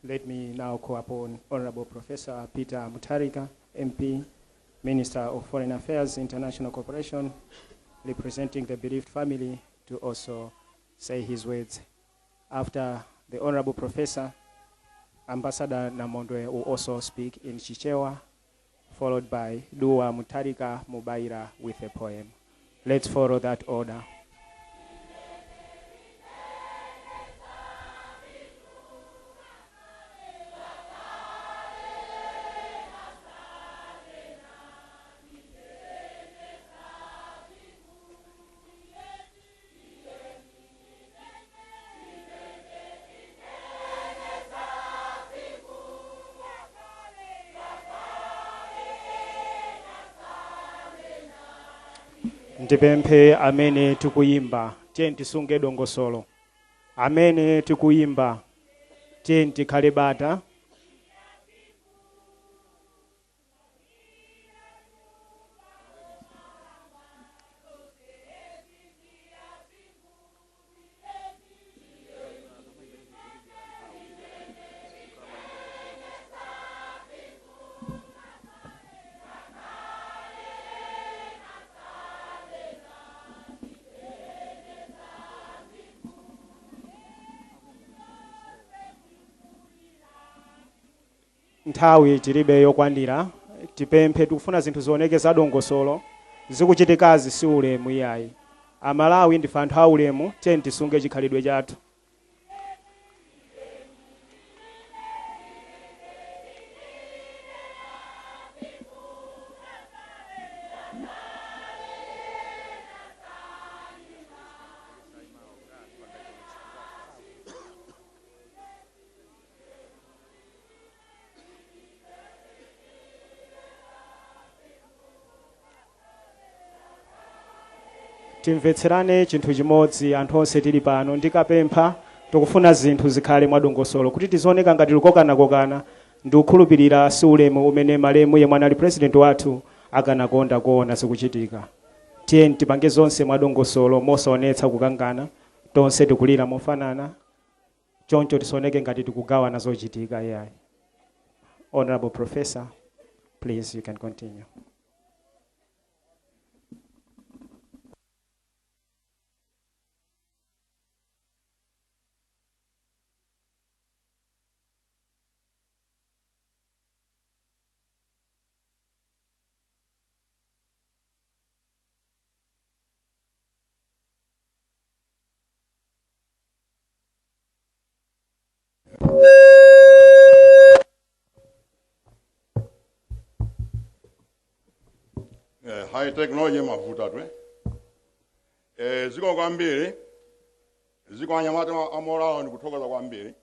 let me now call upon Honorable Professor Peter Mutharika, MP, Minister of Foreign Affairs, International Cooperation, representing the bereaved family, to also say his words. After the Honorable Professor, Ambassador Namondwe will also speak in Chichewa, followed by Dua Mutharika Mubaira with a poem. Let's follow that order. Ndipemphe amene tikuyimba tiye tisunge dongosolo. Amene tikuyimba tiye tikhale bata. Nthawi tilibe yokwanira, tipemphe tikufuna zinthu zioneke za dongosolo, zikuchitikazi si ulemu iyayi. Amalawi ndife anthu aulemu, tiye tisunge chikhalidwe chathu. Timvetserane chinthu chimodzi anthu onse tili pano, ndikapempha tikufuna zinthu zikhale mwadongosolo kuti tizioneka ngati tikokana ndi kukhulupirira si ulemu umene malemu yemwe anali president wathu akanakonda kuona zikuchitika. Tiye tipange zonse mwadongosolo mosaonetsa kukangana, tonse tikulira mofanana, choncho tisioneke ngati tikugawana zochitika yayi. Honorable Professor, please you can continue. High technology mafuta tu. Ziko kwambiri, ziko anyamata amora ni kutoka za kwambiri.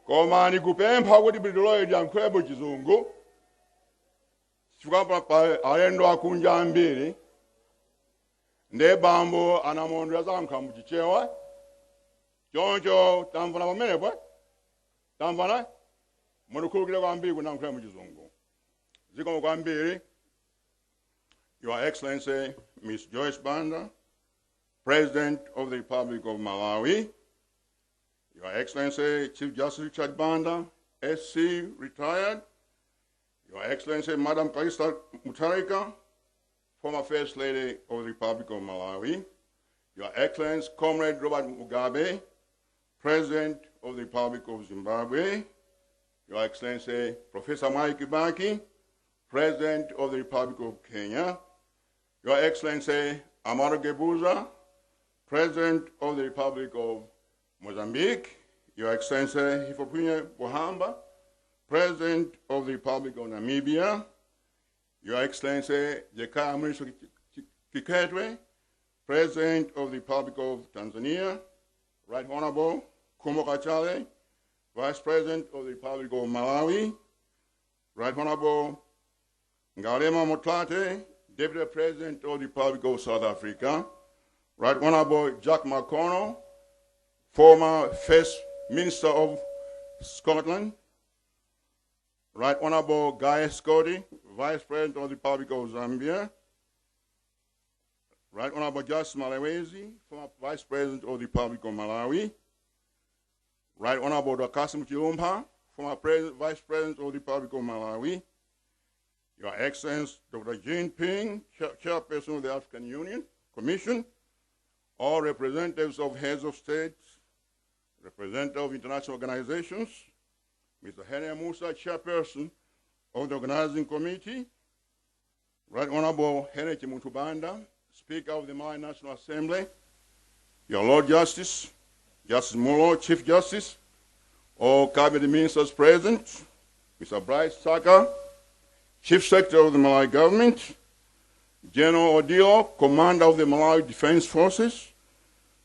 Koma ni kupempha kuti bidolo ya nkwebo chizungu. Chifukwa pa alendo akunja ambiri. Nde bambo anamondo ya zamka mchichewa. Choncho tamvana pamene pwa. Tamvana munukulukira kwambiri kuna nkwebo chizungu. Ziko kwambiri. Your Excellency Miss Joyce Banda, President of the Republic of Malawi. Your Excellency Chief Justice Richard Banda, SC, retired. Your Excellency Madam Kalista Mutharika, former First Lady of the Republic of Malawi. Your Excellency Comrade Robert Mugabe, President of the Republic of Zimbabwe. Your Excellency Professor Mike Kibaki, President of the Republic of Kenya. Your Excellency Amaro Gebuza, President of the Republic of Mozambique. Your Excellency Hifikepunye Pohamba, President of the Republic of Namibia. Your Excellency Jakaya Mrisho Kikwete, President of the Republic of Tanzania. Right Honorable Kumo Kachale, Vice President of the Republic of Malawi. Right Honorable Ngalema Motlate, Deputy President of the Republic of South Africa. Right Honorable Jack McConnell, former First Minister of Scotland. Right Honorable Guy Scotty, Vice President of the Republic of Zambia. Right Honorable Justice Malawezi, former Vice President of the Republic of Malawi. Right Honorable Dr. Kasim Chilumba, former Vice President of the Republic of Malawi. Your Excellency Dr. Jean Ping, Chairperson of the African Union Commission. All representatives of heads of states, representatives of international organizations, Mr. Henry Musa, Chairperson of the Organizing Committee, Right Honorable Henry Mutubanda, Speaker of the Malawi National Assembly, your Lord Justice, Justice Mulo, Chief Justice, all Cabinet Ministers present, Mr. Bryce Saka, Chief Secretary of the Malawi Government, General Odilo, Commander of the Malawi Defense Forces,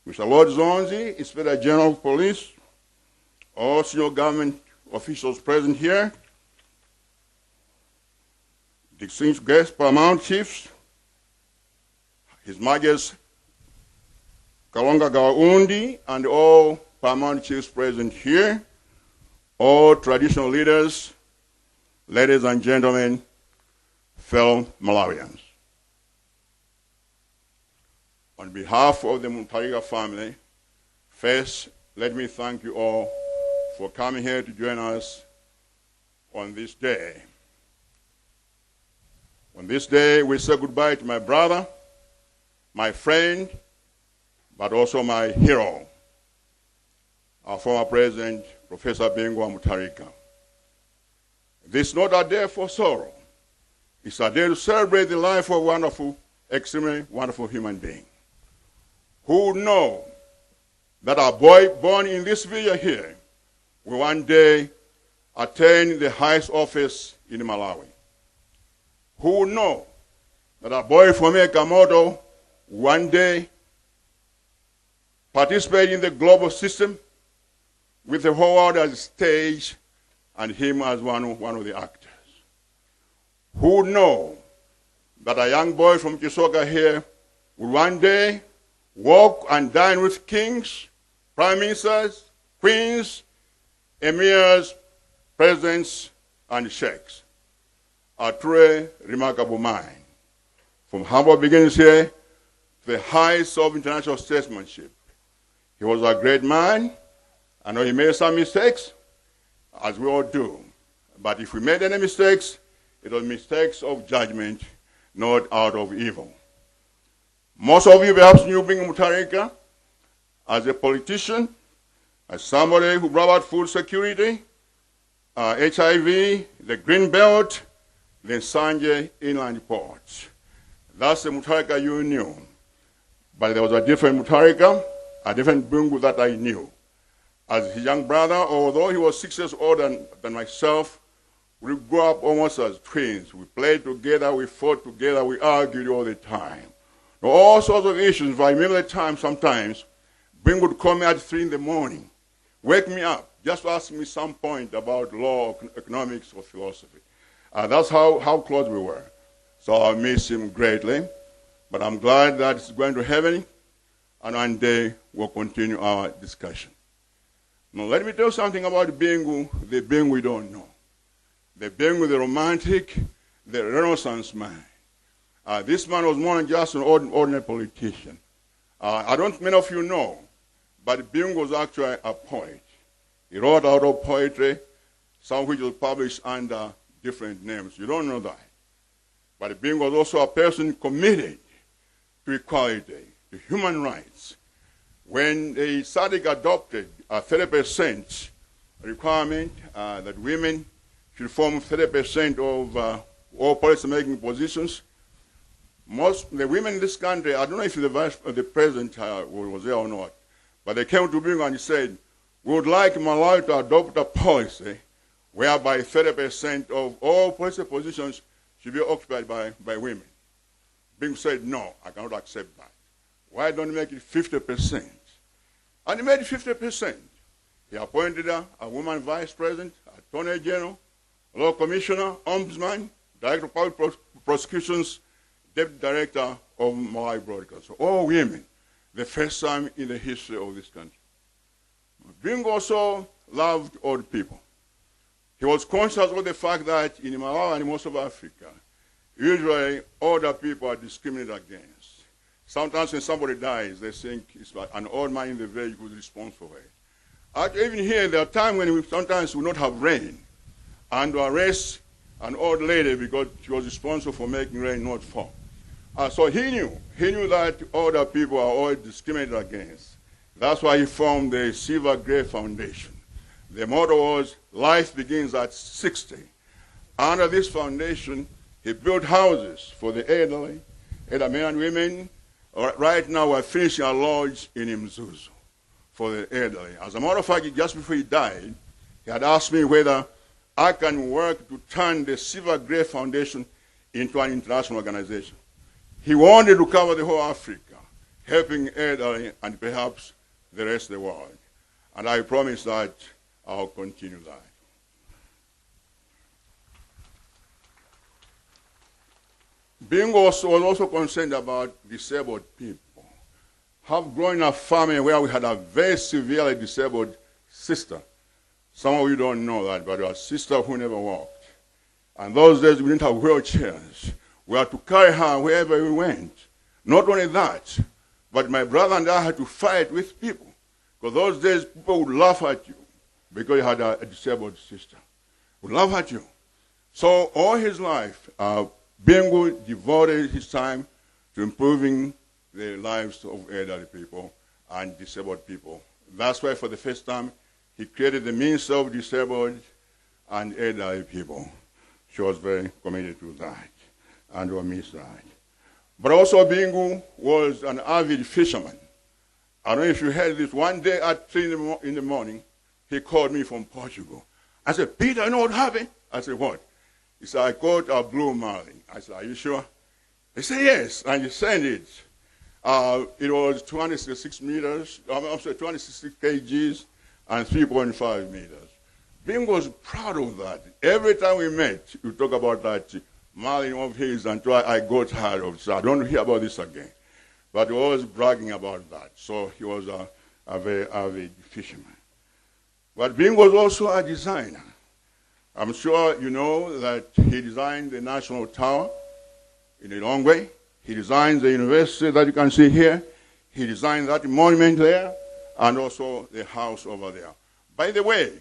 Mr. Lord Zonzi, Inspector General of Police, all senior government officials present here, distinguished guests, paramount chiefs, His Majesty Kalonga Gawaundi, and all paramount chiefs present here, all traditional leaders, ladies and gentlemen, fellow Malawians. On behalf of the Mutharika family, first, let me thank you all for coming here to join us on this day. On this day, we say goodbye to my brother, my friend, but also my hero, our former president, Professor Bingu Mutharika. This is not a day for sorrow. It's a day to celebrate the life of a wonderful, extremely wonderful human being. Who would know that a boy born in this village here will one day attain the highest office in Malawi? Who would know that a boy from Ekamoto one day participate in the global system with the whole world as a stage and him as one of the actors? Who would know that a young boy from Chisoka here would one day walk and dine with kings, prime ministers, queens, emirs, presidents, and sheikhs? A truly remarkable mind. From humble beginnings here to the heights of international statesmanship. He was a great man. I know he made some mistakes, as we all do. But if we made any mistakes, it was mistakes of judgment, not out of evil. Most of you perhaps knew Bingu Mutharika as a politician, as somebody who brought about food security, HIV, the Green Belt, the Nsanje inland ports. That's the Mutharika you knew. But there was a different Mutharika, a different Bingu that I knew. As his young brother, although he was 6 years older than myself, we grew up almost as twins. We played together, we fought together, we argued all the time. All sorts of issues. I remember the time sometimes, Bingu would call me at 3 in the morning, wake me up, just to ask me some point about law, economics, or philosophy. That's how close we were. So I miss him greatly, but I'm glad that he's going to heaven, and one day we'll continue our discussion. Now let me tell you something about Bingu, the Bingu we don't know. The Bingu, the romantic, the Renaissance man. This man was more than just an ordinary politician. I don't many of you know, but Bingu was actually a poet. He wrote a lot of poetry, some of which was published under different names. You don't know that. But Bingu was also a person committed to equality, to human rights. When the SADC adopted a 30% requirement that women should form 30% of all policy-making positions, the women in this country, I don't know if the president was there or not, but they came to Bingu and he said, we would like Malawi to adopt a policy whereby 30% of all policy positions should be occupied by women. Bingu said, no, I cannot accept that. Why don't you make it 50%? And he made it 50%. He appointed a woman vice president, attorney general, law commissioner, ombudsman, director of public prosecutions, deputy director of Malawi Broadcast. So all women, the first time in the history of this country. Bingu also loved old people. He was conscious of the fact that in Malawi and most of Africa, usually older people are discriminated against. Sometimes when somebody dies, they think it's like an old man in the village who's responsible for it. Even here, there are times when we sometimes will not have rain, and to arrest an old lady because she was responsible for making rain not fall. So he knew that older people are always discriminated against. That's why he formed the Silver Grey Foundation. The motto was, life begins at 60. Under this foundation, he built houses for the elderly, men and women. Right now, we're finishing a lodge in Mzuzu for the elderly. As a matter of fact, just before he died, he had asked me whether I can work to turn the Silver Grey Foundation into an international organization. He wanted to cover the whole Africa, helping elderly and perhaps the rest of the world. And I promise that I'll continue that. Bingu was also concerned about disabled people. Have grown in a family where we had a very severely disabled sister. Some of you don't know that, but a sister who never walked. And those days we didn't have wheelchairs. We had to carry her wherever we went. Not only that, but my brother and I had to fight with people. Because those days people would laugh at you because you had a disabled sister. Would laugh at you. So all his life, Bingu devoted his time to improving the lives of elderly people and disabled people. That's why for the first time, he created the Ministry of Disabled and Elderly People. She was very committed to that, and we'll miss that. But also Bingu was an avid fisherman. I don't know if you heard this. One day at 3 in the morning, he called me from Portugal. I said, Peter, you know what happened? I said, what? He said, I caught a blue marlin. I said, are you sure? He said, yes, and he sent it. It was 266 meters, I'm sorry, 266 kgs and 3.5 meters. Bingu was proud of that. Every time we met, we talk about that marlin of his until I got tired of it. So I don't hear about this again. But he was bragging about that. So he was a very avid fisherman. But Bingu was also a designer. I'm sure you know that he designed the National Tower in Lilongwe. He designed the university that you can see here. He designed that monument there, and also the house over there. By the way,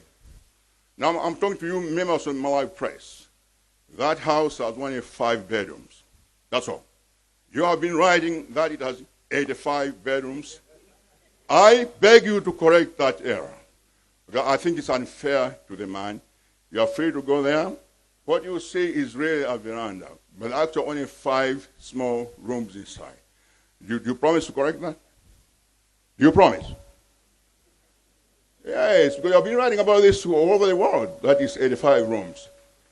now I'm talking to you members of Malawi Press. That house has only 5 bedrooms. That's all. You have been writing that it has 85 bedrooms. I beg you to correct that error, because I think it's unfair to the man. You are free to go there. What you see is really a veranda, but actually only 5 small rooms inside. Do you promise to correct that? Do you promise? Yes, because I've been writing about this all over the world. That is 85 rooms.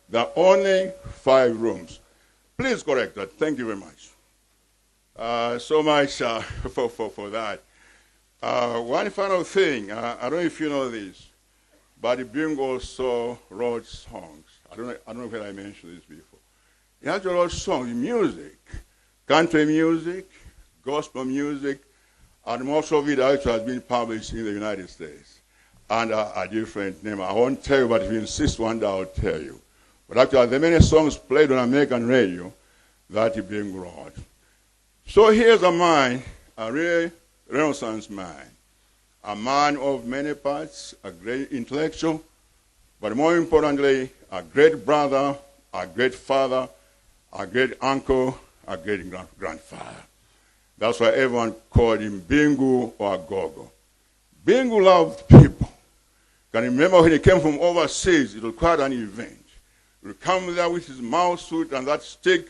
There are only 5 rooms. Please correct that. Thank you very much. So much for that. One final thing. I don't know if you know this, but Bingu also wrote songs. I don't know if I mentioned this before. He actually wrote songs, music, country music, gospel music, and most of it actually has been published in the United States under a different name. I won't tell you, but if you insist one day, I'll tell you. But actually, there are many songs played on American radio that Bingu wrote. So here's a man, a real Renaissance man, a man of many parts, a great intellectual, but more importantly, a great brother, a great father, a great uncle, a great grandfather. That's why everyone called him Bingu or Gogo. Bingu loved people. Can you remember when he came from overseas? It was quite an event. He would come there with his mouse suit and that stick,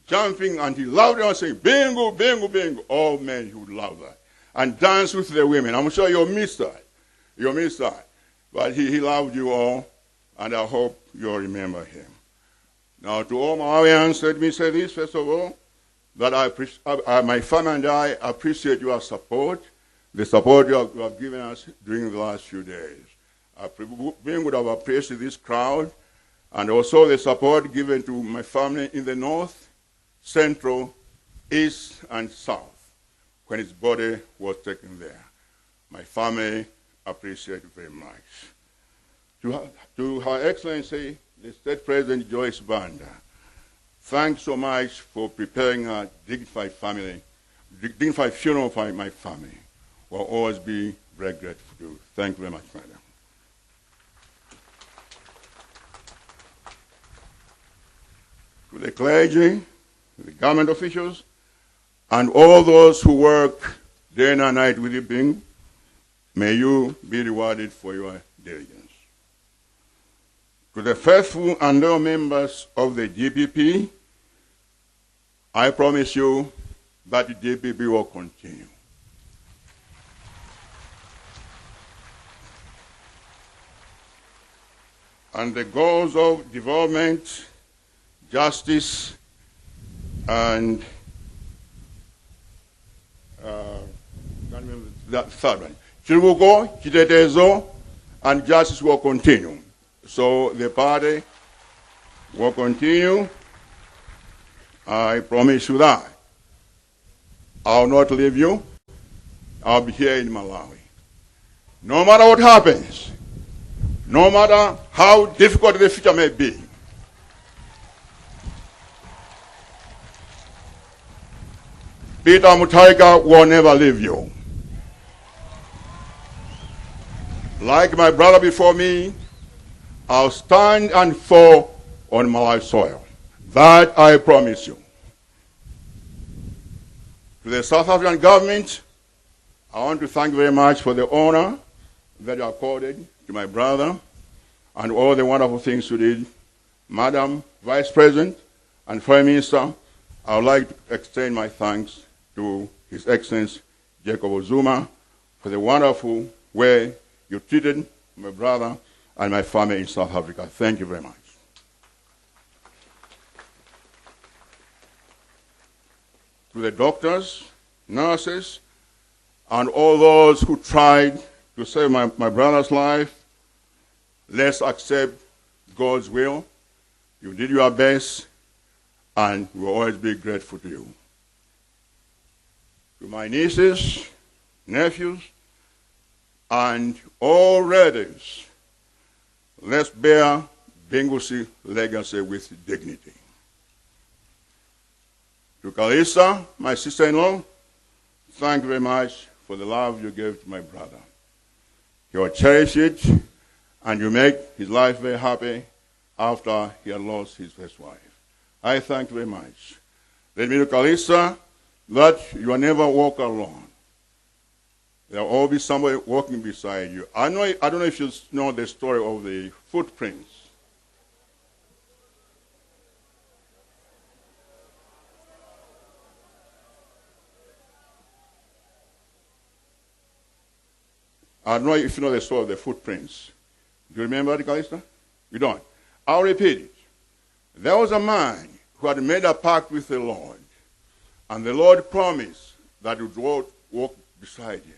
jumping, and he loved it and saying, Bingu, Bingu, Bingu. All men, he would love that. And dance with the women. I'm sure you'll miss that. You'll miss that. But he loved you all, and I hope you'll remember him. Now, to all Malawians, let me say this, first of all, that my family and I appreciate your support, the support you have given us during the last few days. We would have appreciated this crowd, and also the support given to my family in the north, central, east, and south when his body was taken there. My family appreciate it very much. To Her Excellency, the State President Joyce Banda, thanks so much for preparing a dignified family dignified funeral for my family. Will always be very grateful to you. Thank you very much, madam. To the clergy, the government officials, and all those who work day and night with the Bingu, may you be rewarded for your diligence. To the faithful and loyal members of the GPP, I promise you that the GPP will continue. And the goals of development, justice, and can't remember that third one. Chirubuko, Chitetezo, and justice will continue. So the party will continue. I promise you that. I'll not leave you. I'll be here in Malawi. No matter what happens, no matter how difficult the future may be, Peter Mutharika will never leave you. Like my brother before me, I'll stand and fall on Malawi soil. That I promise you. To the South African government, I want to thank you very much for the honor that you accorded to my brother and all the wonderful things you did. Madam Vice President and Prime Minister, I would like to extend my thanks to His Excellency Jacob Zuma for the wonderful way you treated my brother and my family in South Africa. Thank you very much. To the doctors, nurses, and all those who tried to save my brother's life, let's accept God's will. You did your best, and we will always be grateful to you. To my nieces, nephews, and all relatives, let's bear Bingu's legacy with dignity. To Kalisa, my sister-in-law, thank you very much for the love you gave to my brother. He will cherish it, and you make his life very happy after he had lost his first wife. I thank you very much. Let me to Kalisa that you will never walk alone. There will always be somebody walking beside you. I don't know if you know the story of the footprints. I don't know if you know the story of the footprints. Do you remember it, Calista? You don't. I'll repeat it. There was a man who had made a pact with the Lord, and the Lord promised that he would walk beside him.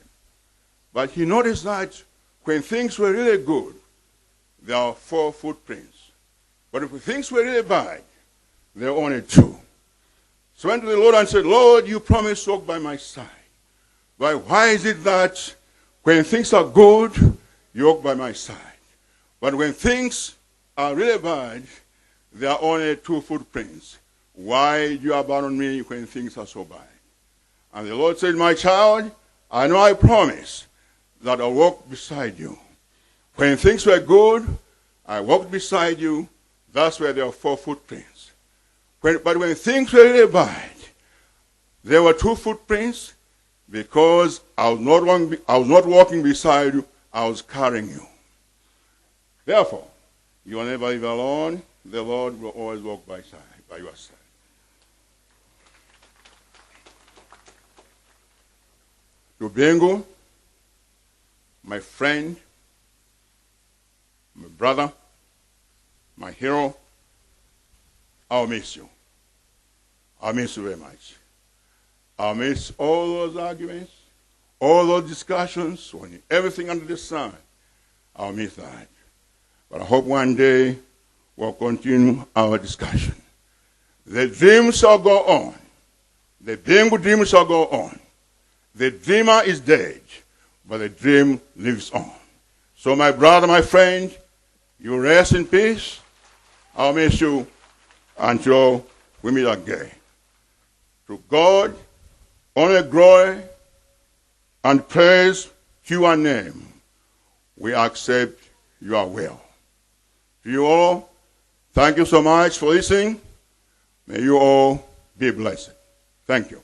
But he noticed that when things were really good, there were 4 footprints. But if things were really bad, there were only 2. So he went to the Lord and said, Lord, you promised to walk by my side. But why is it that when things are good, you walk by my side? But when things are really bad, there are only 2 footprints. Why do you abandon me when things are so bad? And the Lord said, my child, I know I promise that I'll walk beside you. When things were good, I walked beside you. That's where there are 4 footprints. But when things were really bad, there were 2 footprints because I was not walking beside you, I was carrying you. Therefore, you will never live alone. The Lord will always walk by your side. To Bingu, my friend, my brother, my hero, I'll miss you. I'll miss you very much. I'll miss all those arguments, all those discussions, on everything under the sun. I'll miss that. But I hope one day we'll continue our discussion. The dream shall go on. The Bingu dream shall go on. The dreamer is dead, but the dream lives on. So my brother, my friend, you rest in peace. I'll miss you until we meet again. To God, Only glory and praise to your name. We accept your will. To you all, thank you so much for listening. May you all be blessed. Thank you.